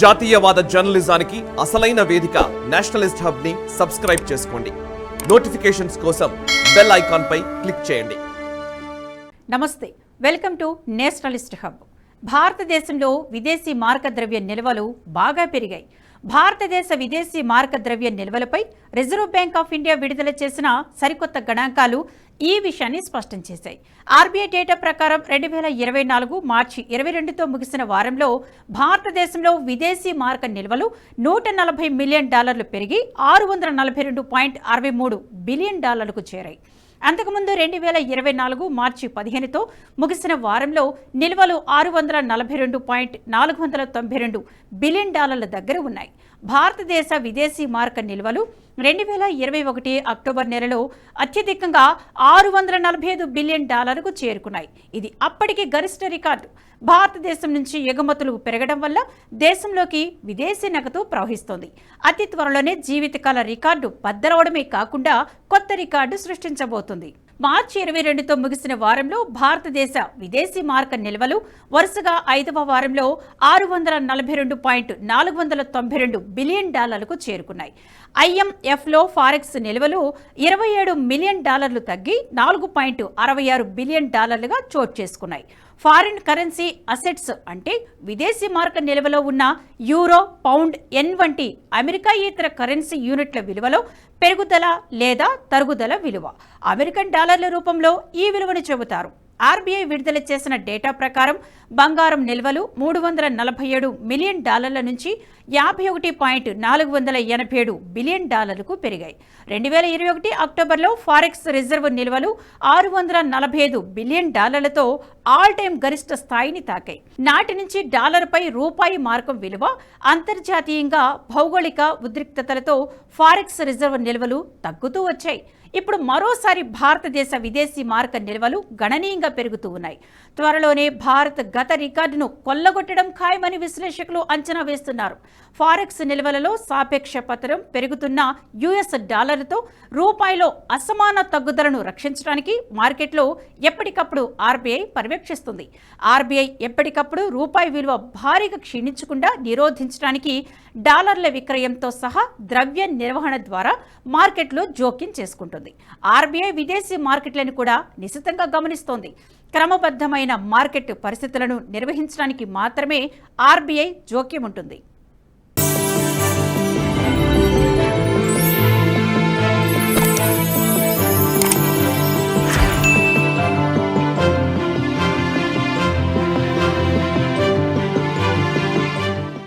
జాతీయవాద జర్నలిజానికి అసలైన వేదిక నేషనలిస్ట్ హబ్ ని సబ్స్క్రైబ్ చేసుకోండి. నోటిఫికేషన్స్ కోసం బెల్ ఐకాన్ పై క్లిక్ చేయండి. నమస్తే, వెల్కమ్ టు నేషనలిస్ట్ హబ్. భారతదేశంలో విదేశీ మారకద్రవ్య నిల్వలు బాగా పెరిగాయి. భారతదేశ విదేశీ మారకద్రవ్య నిల్వలపై రిజర్వ్ బ్యాంక్ ఆఫ్ ఇండియా విడుదల చేసిన సరికొత్త గణాంకాలు ఈ విషయాన్ని స్పష్టం చేశాయి. ఆర్బీఐ డేటా ప్రకారం 2024 మార్చి 22తో ముగిసిన వారంలో భారతదేశంలో విదేశీ మారక నిల్వలు $140 మిలియన్ పెరిగి $642.63 బిలియన్ చేరాయి. అంతకుముందు 2024 మార్చి 15తో ముగిసిన వారంలో నిల్వలు $642.492 బిలియన్ దగ్గర ఉన్నాయి. భారతదేశ విదేశీ మారక నిల్వలు 2021 అక్టోబర్ నెలలో అత్యధికంగా $645 బిలియన్ చేరుకున్నాయి. ఇది అప్పటికి గరిష్ట రికార్డు. భారతదేశం నుంచి ఎగుమతులు పెరగడం వల్ల దేశంలోకి విదేశీ నగదు ప్రవహిస్తోంది. అతి త్వరలోనే జీవితకాల రికార్డు బద్దలవడమే కాకుండా కొత్త రికార్డు సృష్టించబోతుంది. మార్చి 22తో ముగిసిన వారంలో భారతదేశ విదేశీ మారక నిల్వలు వరుసగా 5వ వారంలో $642.492 బిలియన్ చేరుకున్నాయి. IMFలో ఫారెక్స్ నిల్వలు $27 మిలియన్ తగ్గి $4.66 బిలియన్ చోటు చేసుకున్నాయి. ఫారిన్ కరెన్సీ అసెట్స్ అంటే విదేశీ మారక నిల్వలో ఉన్న యూరో, పౌండ్, యెన్ వంటి అమెరికాయేతర కరెన్సీ యూనిట్ల విలువలో పెరుగుదల లేదా తరుగుదల విలువ. అమెరికన్ డాలర్ల రూపంలో ఈ విలువను చెబుతారు. ఆర్బీఐ విడుదల చేసిన డేటా ప్రకారం బంగారం నిల్వలు $347 మిలియన్ నుంచి $51.487 బిలియన్ పెరిగాయి. 2021 అక్టోబర్లో ఫారెక్స్ రిజర్వ్ నిల్వలు $645 బిలియన్ ఆల్ టైమ్ గరిష్ట స్థాయిని తాకాయి. నాటి నుంచి డాలర్పై రూపాయి మార్కం విలువ అంతర్జాతీయంగా భౌగోళిక ఉద్రిక్తతలతో ఫారెక్స్ రిజర్వ్ నిల్వలు తగ్గుతూ వచ్చాయి. ఇప్పుడు మరోసారి భారతదేశ విదేశీ మారక నిల్వలు గణనీయంగా పెరుగుతూ ఉన్నాయి. త్వరలోనే భారత్ గత రికార్డును కొల్లగొట్టడం ఖాయమని విశ్లేషకులు అంచనా వేస్తున్నారు. ఫారెక్స్ నిల్వలలో సాపేక్ష పతనం పెరుగుతున్న యుఎస్ డాలర్తో రూపాయిలో అసమాన తగ్గుదలను రక్షించడానికి మార్కెట్లో ఎప్పటికప్పుడు ఆర్బీఐ పర్యవేక్షిస్తుంది. ఆర్బీఐ ఎప్పటికప్పుడు రూపాయి విలువ భారీగా క్షీణించకుండా నిరోధించడానికి డాలర్ల విక్రయంతో సహా ద్రవ్య నిర్వహణ ద్వారా మార్కెట్లో జోక్యం చేసుకుంటుంది. ఆర్బీఐ విదేశీ మార్కెట్లను కూడా నిశితంగా గమనిస్తోంది. క్రమబద్ధమైన మార్కెట్ పరిస్థితులను నిర్వహించడానికి మాత్రమే ఆర్బీఐ జోక్యం ఉంటుంది.